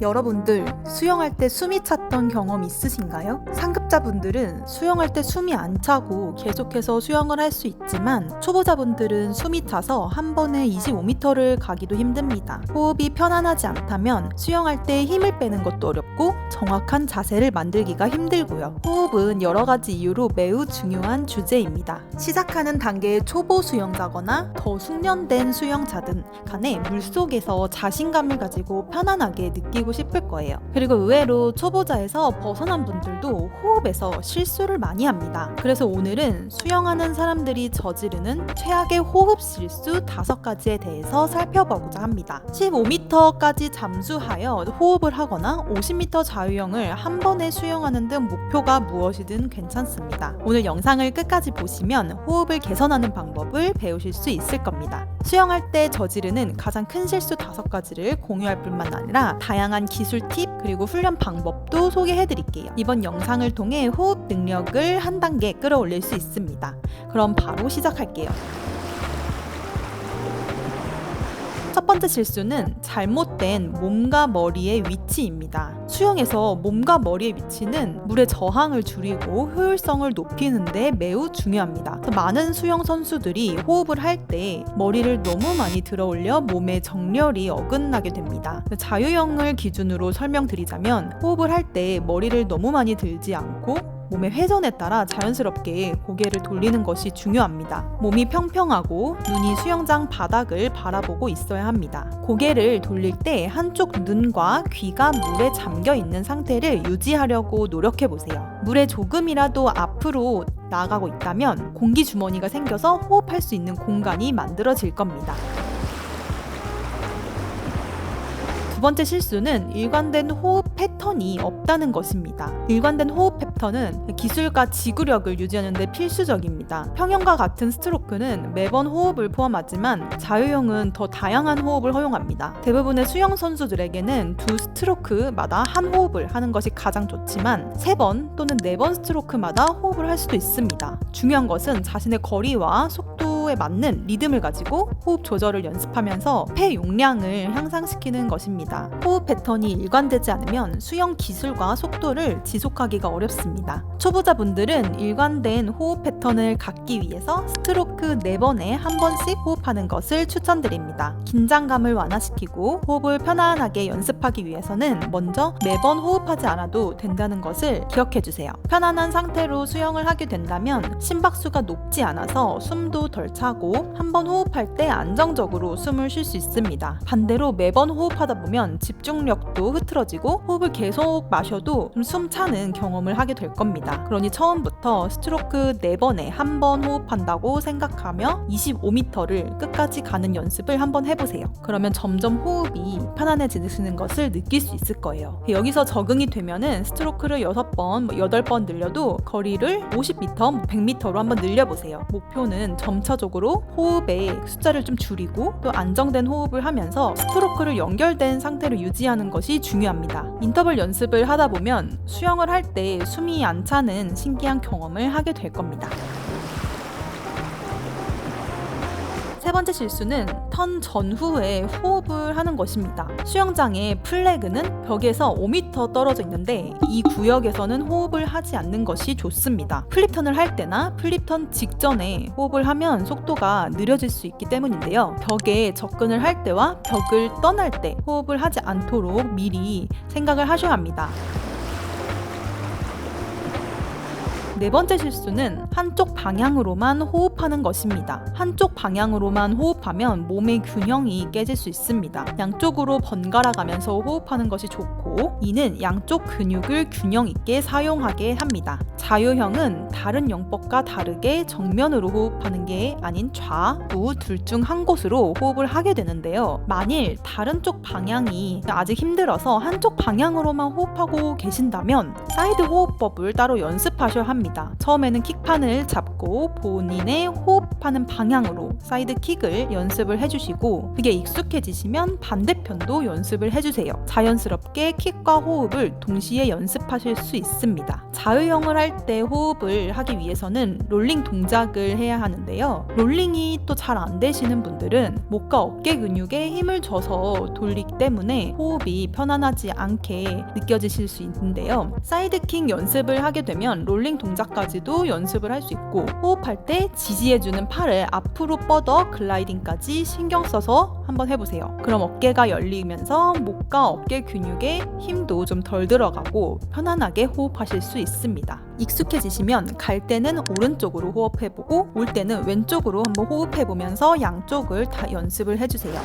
여러분들 수영할 때 숨이 찼던 경험 있으신가요? 상급자분들은 수영할 때 숨이 안 차고 계속해서 수영을 할 수 있지만 초보자분들은 숨이 차서 한 번에 25m를 가기도 힘듭니다. 호흡이 편안하지 않다면 수영할 때 힘을 빼는 것도 어렵고 정확한 자세를 만들기가 힘들고요. 호흡은 여러 가지 이유로 매우 중요한 주제입니다. 시작하는 단계의 초보 수영자거나 더 숙련된 수영자든 간에 물속에서 자신감을 가지고 편안하게 느끼고 싶을 거예요. 그리고 의외로 초보자에서 벗어난 분들도 호흡에서 실수를 많이 합니다. 그래서 오늘은 수영하는 사람들이 저지르는 최악의 호흡 실수 5가지에 대해서 살펴보고자 합니다. 15m까지 잠수하여 호흡을 하거나 50m 자유형을 한 번에 수영하는 등 목표가 무엇이든 괜찮습니다. 오늘 영상을 끝까지 보시면 호흡을 개선하는 방법을 배우실 수 있을 겁니다. 수영할 때 저지르는 가장 큰 실수 5가지를 공유할 뿐만 아니라 다양한 기술 팁 그리고 훈련 방법도 소개해 드릴게요. 이번 영상을 통해 호흡 능력을 한 단계 끌어올릴 수 있습니다. 그럼 바로 시작할게요. 첫 번째 실수는 잘못된 몸과 머리의 위치입니다. 수영에서 몸과 머리의 위치는 물의 저항을 줄이고 효율성을 높이는 데 매우 중요합니다. 많은 수영 선수들이 호흡을 할 때 머리를 너무 많이 들어올려 몸의 정렬이 어긋나게 됩니다. 자유형을 기준으로 설명드리자면 호흡을 할 때 머리를 너무 많이 들지 않고 몸의 회전에 따라 자연스럽게 고개를 돌리는 것이 중요합니다. 몸이 평평하고 눈이 수영장 바닥을 바라보고 있어야 합니다. 고개를 돌릴 때 한쪽 눈과 귀가 물에 잠겨 있는 상태를 유지하려고 노력해 보세요. 물에 조금이라도 앞으로 나가고 있다면 공기 주머니가 생겨서 호흡할 수 있는 공간이 만들어질 겁니다. 두 번째 실수는 일관된 호흡 패턴이 없다는 것입니다. 일관된 호흡 패턴은 기술과 지구력을 유지하는 데 필수적입니다. 평형과 같은 스트로크는 매번 호흡을 포함하지만 자유형은 더 다양한 호흡을 허용합니다. 대부분의 수영 선수들에게는 2스트로크마다 한 호흡을 하는 것이 가장 좋지만 3번 또는 4번 스트로크마다 호흡을 할 수도 있습니다. 중요한 것은 자신의 거리와 속도에 맞는 리듬을 가지고 호흡 조절을 연습하면서 폐 용량을 향상시키는 것입니다. 호흡 패턴이 일관되지 않으면 수영 기술과 속도를 지속하기가 어렵습니다. 초보자분들은 일관된 호흡 패턴을 갖기 위해서 스트로크 4번에 한 번씩 호흡하는 것을 추천드립니다. 긴장감을 완화시키고 호흡을 편안하게 연습하기 위해서는 먼저 매번 호흡하지 않아도 된다는 것을 기억해 주세요. 편안한 상태로 수영을 하게 된다면 심박수가 높지 않아서 숨도 덜 차고 한 번 호흡할 때 안정적으로 숨을 쉴 수 있습니다. 반대로 매번 호흡하다 보면 집중력도 흐트러지고 호흡을 계속 마셔도 좀 숨차는 경험을 하게 될 겁니다. 그러니 처음부터 스트로크 4번에 한 번 호흡한다고 생각하며 25m를 끝까지 가는 연습을 한번 해보세요. 그러면 점점 호흡이 편안해지는 것을 느낄 수 있을 거예요. 여기서 적응이 되면은 스트로크를 6번, 8번 늘려도 거리를 50m, 100m로 한번 늘려보세요. 목표는 점차적으로 호흡의 숫자를 좀 줄이고 또 안정된 호흡을 하면서 스트로크를 연결된 상태로 유지하는 것이 중요합니다. 인터벌 연습을 하다 보면 수영을 할 때 숨이 안 차는 신기한 경험을 하게 될 겁니다. 세 번째 실수는 턴 전후에 호흡을 하는 것입니다. 수영장의 플래그는 벽에서 5m 떨어져 있는데 이 구역에서는 호흡을 하지 않는 것이 좋습니다. 플립턴을 할 때나 플립턴 직전에 호흡을 하면 속도가 느려질 수 있기 때문인데요. 벽에 접근을 할 때와 벽을 떠날 때 호흡을 하지 않도록 미리 생각을 하셔야 합니다. 네 번째 실수는 한쪽 방향으로만 호흡하는 것입니다. 한쪽 방향으로만 호흡하면 몸의 균형이 깨질 수 있습니다. 양쪽으로 번갈아 가면서 호흡하는 것이 좋고 이는 양쪽 근육을 균형 있게 사용하게 합니다. 자유형은 다른 영법과 다르게 정면으로 호흡하는 게 아닌 좌우 둘 중 한 곳으로 호흡을 하게 되는데요. 만일 다른 쪽 방향이 아직 힘들어서 한쪽 방향으로만 호흡하고 계신다면 사이드 호흡법을 따로 연습하셔야 합니다. 됩니다. 처음에는 킥판을 잡고 본인의 호흡하는 방향으로 사이드 킥을 연습을 해주시고 그게 익숙해지시면 반대편도 연습을 해주세요. 자연스럽게 킥과 호흡을 동시에 연습하실 수 있습니다. 자유형을 할 때 호흡을 하기 위해서는 롤링 동작을 해야 하는데요. 롤링이 또 잘 안 되시는 분들은 목과 어깨 근육에 힘을 줘서 돌리기 때문에 호흡이 편안하지 않게 느껴지실 수 있는데요. 사이드킥 연습을 하게 되면 롤링 동작까지도 연습을 할 수 있고 호흡할 때 지지해주는 팔을 앞으로 뻗어 글라이딩까지 신경 써서 한번 해보세요. 그럼 어깨가 열리면서 목과 어깨 근육에 힘도 좀 덜 들어가고 편안하게 호흡하실 수 있습니다. 익숙해지시면 갈 때는 오른쪽으로 호흡해보고 올 때는 왼쪽으로 한번 호흡해보면서 양쪽을 다 연습을 해주세요.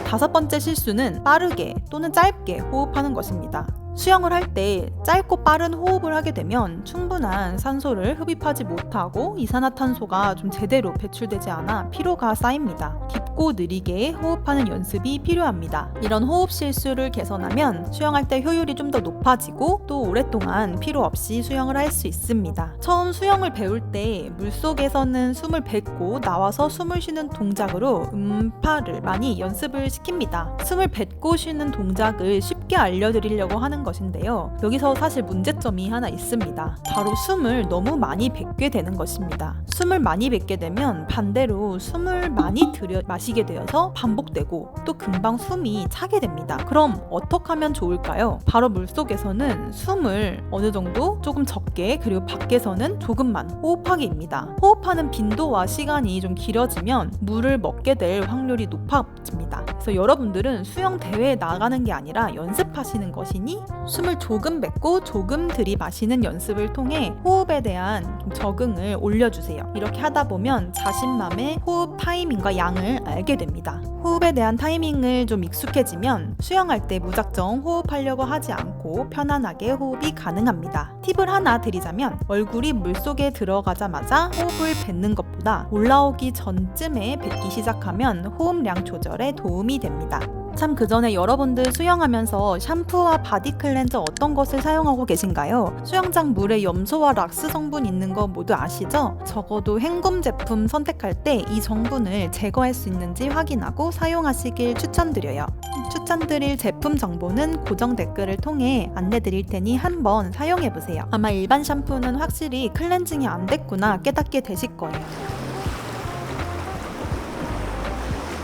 5번째 실수는 빠르게 또는 짧게 호흡하는 것입니다. 수영을 할 때 짧고 빠른 호흡을 하게 되면 충분한 산소를 흡입하지 못하고 이산화탄소가 좀 제대로 배출되지 않아 피로가 쌓입니다. 깊고 느리게 호흡하는 연습이 필요합니다. 이런 호흡 실수를 개선하면 수영할 때 효율이 좀 더 높아지고 또 오랫동안 피로 없이 수영을 할 수 있습니다. 처음 수영을 배울 때 물속에서는 숨을 뱉고 나와서 숨을 쉬는 동작으로 음파를 많이 연습을 시킵니다. 숨을 뱉고 쉬는 동작을 쉽게 알려드리려고 하는 것인데요. 여기서 사실 문제점이 하나 있습니다. 바로 숨을 너무 많이 뱉게 되는 것입니다. 숨을 많이 뱉게 되면 반대로 숨을 많이 마시게 되어서 반복되고 또 금방 숨이 차게 됩니다. 그럼 어떻게 하면 좋을까요? 바로 물속에서는 숨을 어느 정도 조금 적게 그리고 밖에서는 조금만 호흡하기입니다. 호흡하는 빈도와 시간이 좀 길어지면 물을 먹게 될 확률이 높아집니다. 그래서 여러분들은 수영 대회에 나가는 게 아니라 연습하시는 것이니 숨을 조금 뱉고 조금 들이마시는 연습을 통해 호흡에 대한 좀 적응을 올려주세요. 이렇게 하다 보면 자신만의 호흡 타이밍과 양을 알게 됩니다. 호흡에 대한 타이밍을 좀 익숙해지면 수영할 때 무작정 호흡하려고 하지 않고 편안하게 호흡이 가능합니다. 팁을 하나 드리자면 얼굴이 물속에 들어가자마자 호흡을 뱉는 것보다 올라오기 전쯤에 뱉기 시작하면 호흡량 조절에 도움이 됩니다. 참 그 전에 여러분들 수영하면서 샴푸와 바디 클렌저 어떤 것을 사용하고 계신가요? 수영장 물에 염소와 락스 성분 있는 거 모두 아시죠? 적어도 헹굼 제품 선택할 때 이 성분을 제거할 수 있는지 확인하고 사용하시길 추천드려요. 추천드릴 제품 정보는 고정 댓글을 통해 안내드릴 테니 한번 사용해보세요. 아마 일반 샴푸는 확실히 클렌징이 안 됐구나 깨닫게 되실 거예요.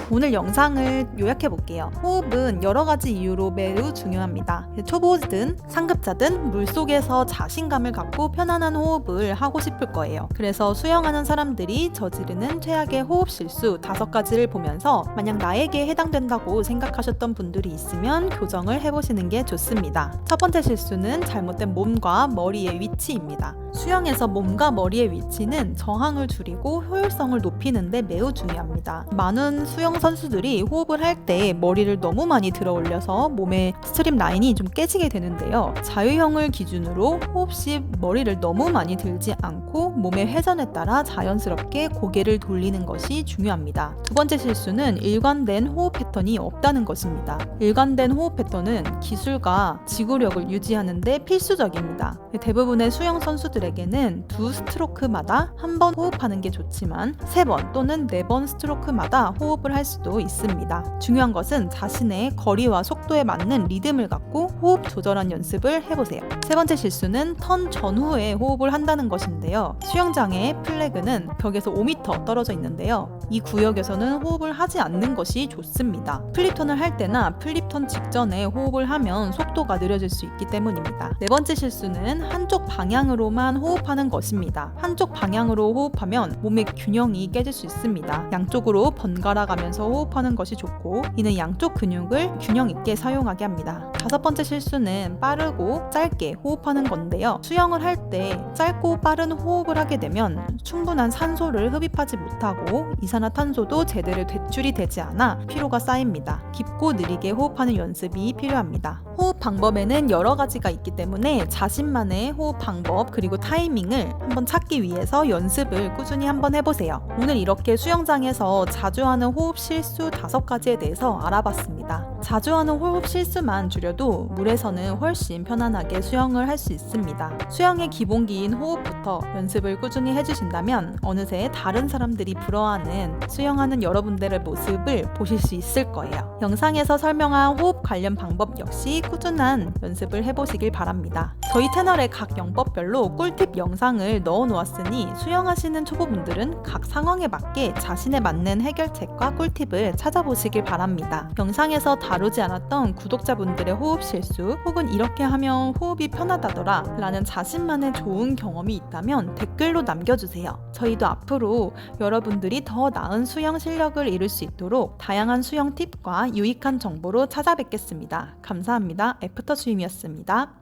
오늘 영상을 요약해볼게요. 호흡은 여러 가지 이유로 매우 중요합니다. 초보든 상급자든 물속에서 자신감을 갖고 편안한 호흡을 하고 싶을 거예요. 그래서 수영하는 사람들이 저지르는 최악의 호흡 실수 5가지를 보면서 만약 나에게 해당된다고 생각하셨던 분들이 있으면 교정을 해보시는 게 좋습니다. 첫 번째 실수는 잘못된 몸과 머리의 위치입니다. 수영에서 몸과 머리의 위치는 저항을 줄이고 효율성을 높이는 데 매우 중요합니다. 많은 수영 선수들이 호흡을 할 때 머리를 너무 많이 들어 올려서 몸의 스트림 라인이 좀 깨지게 되는데요. 자유형을 기준으로 호흡 시 머리를 너무 많이 들지 않고 몸의 회전에 따라 자연스럽게 고개를 돌리는 것이 중요합니다. 두 번째 실수는 일관된 호흡 패턴이 없다는 것입니다. 일관된 호흡 패턴은 기술과 지구력을 유지하는 데 필수적입니다. 대부분의 수영 선수들에게는 2 스트로크마다 한 번 호흡하는 게 좋지만 3번 또는 4번 스트로크마다 호흡을 할 수도 있습니다. 중요한 것은 자신의 거리와 속도에 맞는 리듬을 갖고 호흡 조절한 연습을 해보세요. 세 번째 실수는 턴 전후에 호흡을 한다는 것인데요. 수영장의 플래그는 벽에서 5m 떨어져 있는데요. 이 구역에서는 호흡을 하지 않는 것이 좋습니다. 플립턴을 할 때나 플립턴 직전에 호흡을 하면 속도가 느려질 수 있기 때문입니다. 네 번째 실수는 한쪽 방향으로만 호흡하는 것입니다. 한쪽 방향으로 호흡하면 몸의 균형이 깨질 수 있습니다. 양쪽으로 번갈아 가면서 호흡하는 것이 좋고 이는 양쪽 근육을 균형 있게 사용하게 합니다. 5번째 실수는 빠르고 짧게 호흡하는 건데요. 수영을 할 때 짧고 빠른 호흡을 하게 되면 충분한 산소를 흡입하지 못하고 이산화탄소도 제대로 배출이 되지 않아 피로가 쌓입니다. 깊고 느리게 호흡하는 연습이 필요합니다. 호흡 방법에는 여러 가지가 있기 때문에 자신만의 호흡 방법 그리고 타이밍을 한번 찾기 위해서 연습을 꾸준히 한번 해보세요. 오늘 이렇게 수영장에서 자주 하는 호흡 실수 5가지에 대해서 알아봤습니다. 자주 하는 호흡 실수만 줄여도 물에서는 훨씬 편안하게 수영을 할 수 있습니다. 수영의 기본기인 호흡부터 연습을 꾸준히 해주신다면 어느새 다른 사람들이 부러워하는 수영하는 여러분들의 모습을 보실 수 있을 거예요. 영상에서 설명한 호흡 관련 방법 역시 꾸준한 연습을 해보시길 바랍니다. 저희 채널에 각 영법별로 꿀팁 영상을 넣어 놓았으니 수영하시는 초보분들은 각 상황에 맞게 자신에 맞는 해결책과 꿀팁을 찾아보시길 바랍니다. 영상에서 다루지 않았던 구독자분들의 호흡 실수 혹은 이렇게 하면 호흡이 편하다더라 라는 자신만의 좋은 경험이 있다면 댓글로 남겨주세요. 저희도 앞으로 여러분들이 더 나은 수영 실력을 이룰 수 있도록 다양한 수영 팁과 유익한 정보로 찾아뵙겠습니다. 감사합니다. 애프터 스윙이었습니다.